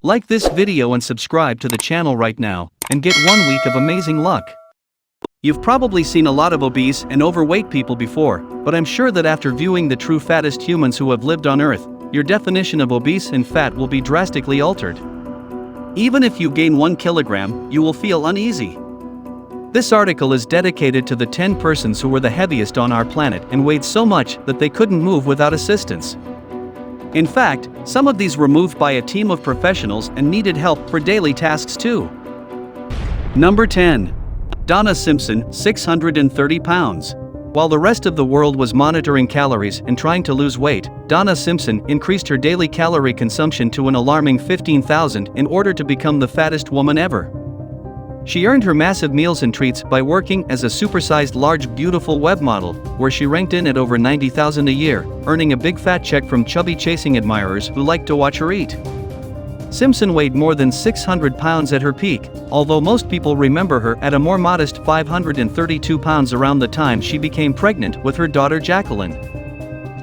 Like this video and subscribe to the channel right now, and get 1 week of amazing luck. You've probably seen a lot of obese and overweight people before, but I'm sure that after viewing the true fattest humans who have lived on Earth, your definition of obese and fat will be drastically altered. Even if you gain 1 kilogram, you will feel uneasy. This article is dedicated to the 10 persons who were the heaviest on our planet and weighed so much that they couldn't move without assistance. In fact, some of these were moved by a team of professionals and needed help for daily tasks too. Number 10. Donna Simpson, 630 pounds. While the rest of the world was monitoring calories and trying to lose weight, Donna Simpson increased her daily calorie consumption to an alarming 15,000 in order to become the fattest woman ever. She earned her massive meals and treats by working as a supersized large beautiful web model, where she ranked in at over 90,000 a year, earning a big fat check from chubby chasing admirers who liked to watch her eat. Simpson weighed more than 600 pounds at her peak, although most people remember her at a more modest 532 pounds around the time she became pregnant with her daughter Jacqueline.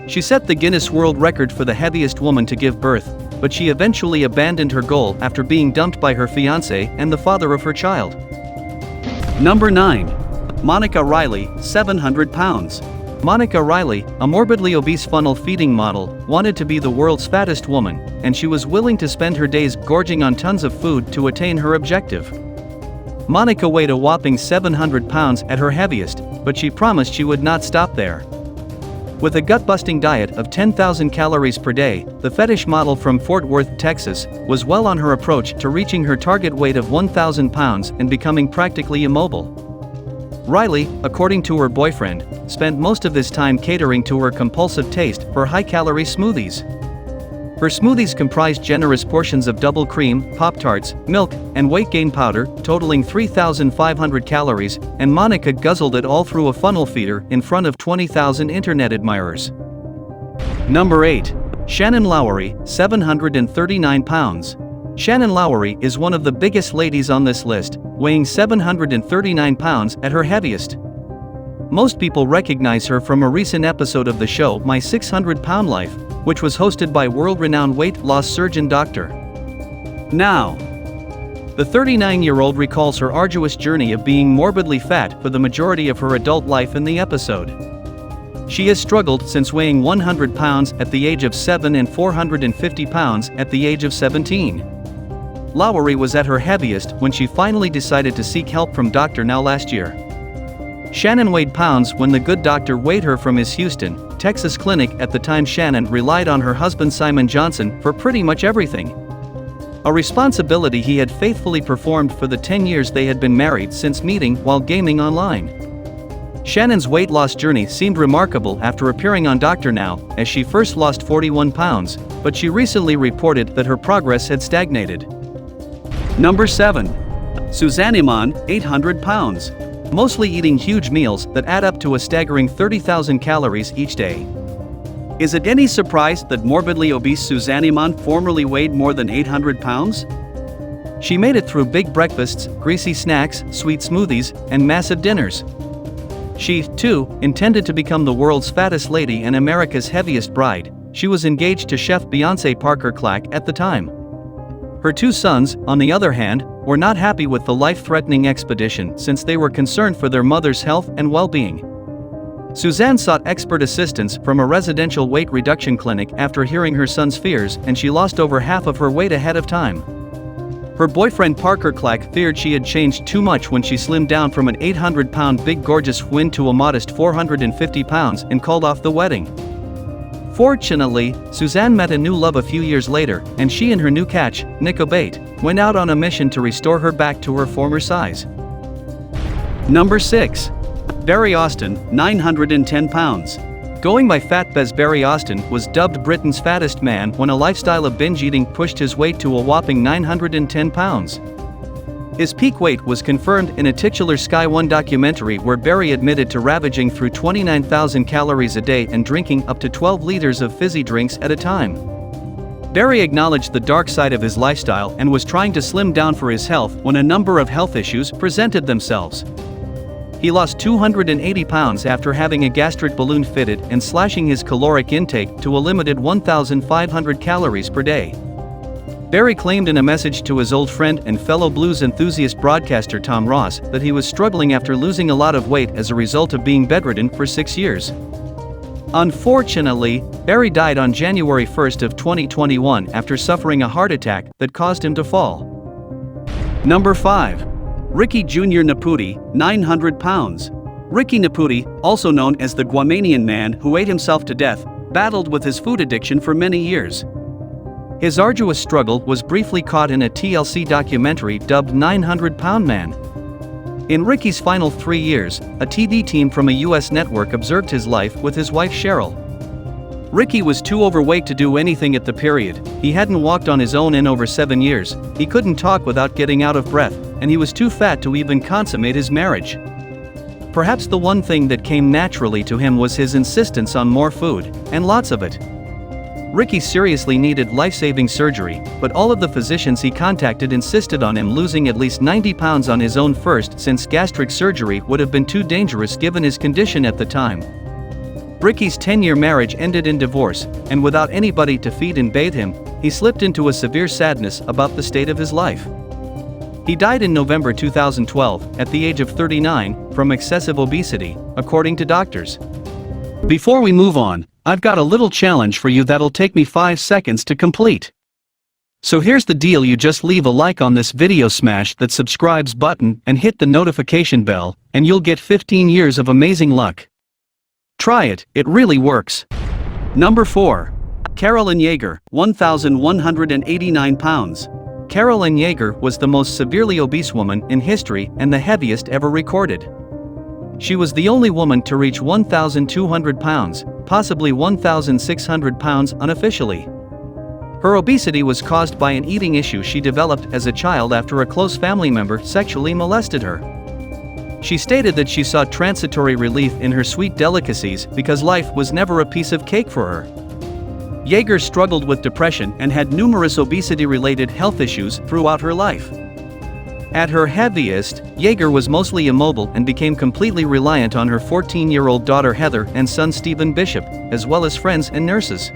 She set the Guinness World Record for the heaviest woman to give birth, but she eventually abandoned her goal after being dumped by her fiancé and the father of her child. Number 9. Monica Riley, 700 pounds. Monica Riley, a morbidly obese funnel feeding model, wanted to be the world's fattest woman, and she was willing to spend her days gorging on tons of food to attain her objective. Monica weighed a whopping 700 pounds at her heaviest, but she promised she would not stop there. With a gut-busting diet of 10,000 calories per day, the fetish model from Fort Worth, Texas, was well on her approach to reaching her target weight of 1,000 pounds and becoming practically immobile. Riley, according to her boyfriend, spent most of his time catering to her compulsive taste for high-calorie smoothies. Her smoothies comprised generous portions of double cream, Pop-Tarts, milk, and weight gain powder, totaling 3,500 calories, and Monica guzzled it all through a funnel feeder in front of 20,000 internet admirers. Number 8. Shannon Lowry, 739 pounds. Shannon Lowry is one of the biggest ladies on this list, weighing 739 pounds at her heaviest. Most people recognize her from a recent episode of the show My 600-Pound Life, which was hosted by world-renowned weight loss surgeon Dr. Now. The 39-year-old recalls her arduous journey of being morbidly fat for the majority of her adult life in the episode. She has struggled since weighing 100 pounds at the age of 7 and 450 pounds at the age of 17. Lowry was at her heaviest when she finally decided to seek help from Dr. Now last year. Shannon weighed pounds when the good doctor weighed her from his Houston, Texas clinic. At the time, Shannon relied on her husband Simon Johnson for pretty much everything. A responsibility he had faithfully performed for the 10 years they had been married since meeting while gaming online. Shannon's weight loss journey seemed remarkable after appearing on Dr. Now, as she first lost 41 pounds, but she recently reported that her progress had stagnated. Number 7. Suzanne Iman, 800 pounds. Mostly eating huge meals that add up to a staggering 30,000 calories each day. Is it any surprise that morbidly obese Suzanne Iman formerly weighed more than 800 pounds? She made it through big breakfasts, greasy snacks, sweet smoothies, and massive dinners. She, too, intended to become the world's fattest lady and America's heaviest bride. She was engaged to chef Beyonce Parker Clack at the time. Her 2 sons, on the other hand, were not happy with the life-threatening expedition since they were concerned for their mother's health and well-being. Suzanne sought expert assistance from a residential weight reduction clinic after hearing her son's fears, and she lost over half of her weight ahead of time. Her boyfriend Parker Clack feared she had changed too much when she slimmed down from an 800-pound big gorgeous win to a modest 450 pounds and called off the wedding. Fortunately, Suzanne met a new love a few years later, and she and her new catch, Nick Obate, went out on a mission to restore her back to her former size. Number 6. Barry Austin, 910 pounds. Going by FatBez, Barry Austin was dubbed Britain's fattest man when a lifestyle of binge eating pushed his weight to a whopping 910 pounds. His peak weight was confirmed in a titular Sky One documentary where Barry admitted to ravaging through 29,000 calories a day and drinking up to 12 liters of fizzy drinks at a time. Barry acknowledged the dark side of his lifestyle and was trying to slim down for his health when a number of health issues presented themselves. He lost 280 pounds after having a gastric balloon fitted and slashing his caloric intake to a limited 1,500 calories per day. Barry claimed in a message to his old friend and fellow blues enthusiast broadcaster Tom Ross that he was struggling after losing a lot of weight as a result of being bedridden for 6 years. Unfortunately, Barry died on January 1st of 2021 after suffering a heart attack that caused him to fall. Number 5. Ricky Jr. Nepuri, 900 pounds. Ricky Nepuri, also known as the Guamanian man who ate himself to death, battled with his food addiction for many years. His arduous struggle was briefly caught in a TLC documentary dubbed 900-Pound Man. In Ricky's final 3 years, a TV team from a US network observed his life with his wife Cheryl. Ricky was too overweight to do anything at the period, he hadn't walked on his own in over 7 years, he couldn't talk without getting out of breath, and he was too fat to even consummate his marriage. Perhaps the one thing that came naturally to him was his insistence on more food, and lots of it. Ricky seriously needed life-saving surgery, but all of the physicians he contacted insisted on him losing at least 90 pounds on his own first, since gastric surgery would have been too dangerous given his condition at the time. Ricky's 10-year marriage ended in divorce, and without anybody to feed and bathe him, he slipped into a severe sadness about the state of his life. He died in November 2012, at the age of 39, from excessive obesity, according to doctors. Before we move on, I've got a little challenge for you that'll take me 5 seconds to complete. So here's the deal: you just leave a like on this video, smash that subscribes button and hit the notification bell, and you'll get 15 years of amazing luck. Try it, it really works. Number 4. Carolyn Yeager, 1,189 pounds. Carolyn Yeager was the most severely obese woman in history and the heaviest ever recorded. She was the only woman to reach 1,200 pounds, possibly 1,600 pounds unofficially. Her obesity was caused by an eating issue she developed as a child after a close family member sexually molested her. She stated that she saw transitory relief in her sweet delicacies because life was never a piece of cake for her. Yeager struggled with depression and had numerous obesity-related health issues throughout her life. At her heaviest, Yeager was mostly immobile and became completely reliant on her 14-year-old daughter Heather and son Stephen Bishop, as well as friends and nurses.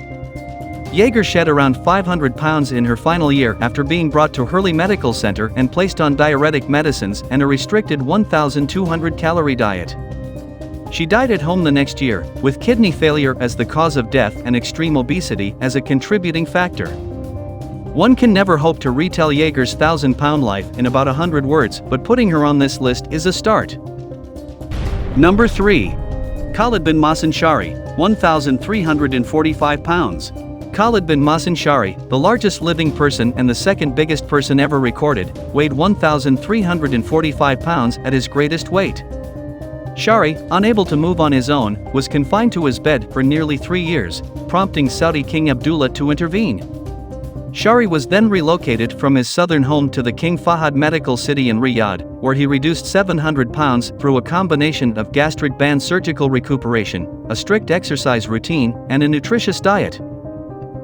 Yeager shed around 500 pounds in her final year after being brought to Hurley Medical Center and placed on diuretic medicines and a restricted 1,200-calorie diet. She died at home the next year, with kidney failure as the cause of death and extreme obesity as a contributing factor. One can never hope to retell Yeager's 1,000-pound life in about 100 words, but putting her on this list is a start. Number 3. Khaled bin Masan Shari, 1,345 pounds. Khaled bin Masan Shari, the largest living person and the second biggest person ever recorded, weighed 1,345 pounds at his greatest weight. Shari, unable to move on his own, was confined to his bed for nearly 3 years, prompting Saudi King Abdullah to intervene. Shari was then relocated from his southern home to the King Fahd Medical City in Riyadh, where he reduced 700 pounds through a combination of gastric band surgical recuperation, a strict exercise routine, and a nutritious diet.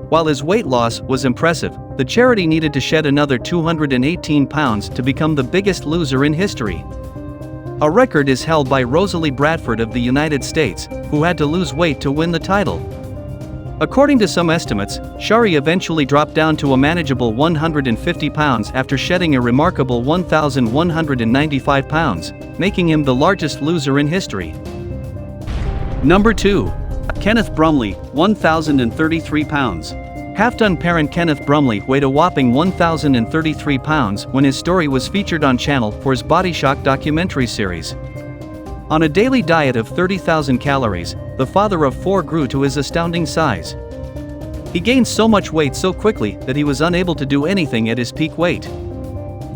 While his weight loss was impressive, the charity needed to shed another 218 pounds to become the biggest loser in history. A record is held by Rosalie Bradford of the United States, who had to lose weight to win the title. According to some estimates, Shari eventually dropped down to a manageable 150 pounds after shedding a remarkable 1,195 pounds, making him the largest loser in history. Number 2. Kenneth Brumley, 1,033 pounds. Half-done parent Kenneth Brumley weighed a whopping 1,033 pounds when his story was featured on Channel 4's Body Shock documentary series. On a daily diet of 30,000 calories, the father of 4 grew to his astounding size. He gained so much weight so quickly that he was unable to do anything at his peak weight.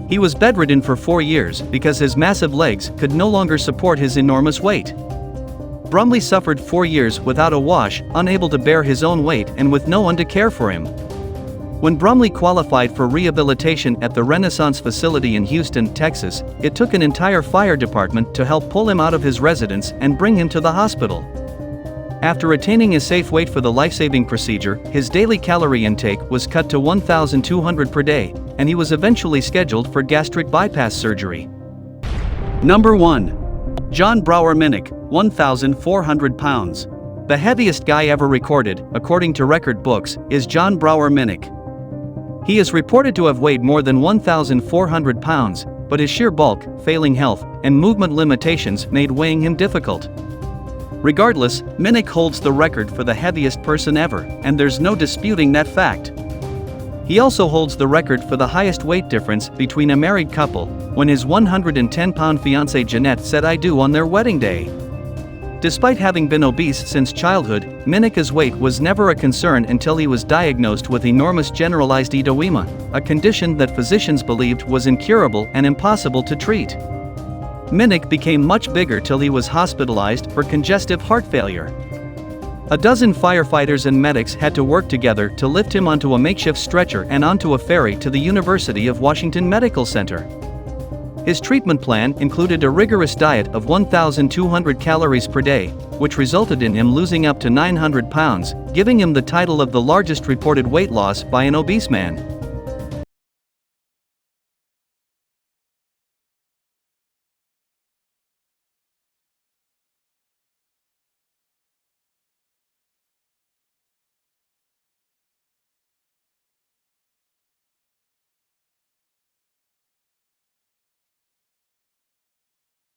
He was bedridden for 4 years because his massive legs could no longer support his enormous weight. Brumley suffered 4 years without a wash, unable to bear his own weight and with no one to care for him. When Brumley qualified for rehabilitation at the Renaissance facility in Houston, Texas, it took an entire fire department to help pull him out of his residence and bring him to the hospital. After attaining a safe weight for the life-saving procedure, his daily calorie intake was cut to 1,200 per day, and he was eventually scheduled for gastric bypass surgery. Number 1. John Brauer Minnick, 1,400 pounds. The heaviest guy ever recorded, according to record books, is John Brauer Minnick. He is reported to have weighed more than 1,400 pounds, but his sheer bulk, failing health, and movement limitations made weighing him difficult. Regardless, Minnick holds the record for the heaviest person ever, and there's no disputing that fact. He also holds the record for the highest weight difference between a married couple, when his 110-pound fiancée Jeanette said "I do" on their wedding day. Despite having been obese since childhood, Minnick's weight was never a concern until he was diagnosed with enormous generalized edema, a condition that physicians believed was incurable and impossible to treat. Minnick became much bigger till he was hospitalized for congestive heart failure. A dozen firefighters and medics had to work together to lift him onto a makeshift stretcher and onto a ferry to the University of Washington Medical Center. His treatment plan included a rigorous diet of 1,200 calories per day, which resulted in him losing up to 900 pounds, giving him the title of the largest reported weight loss by an obese man.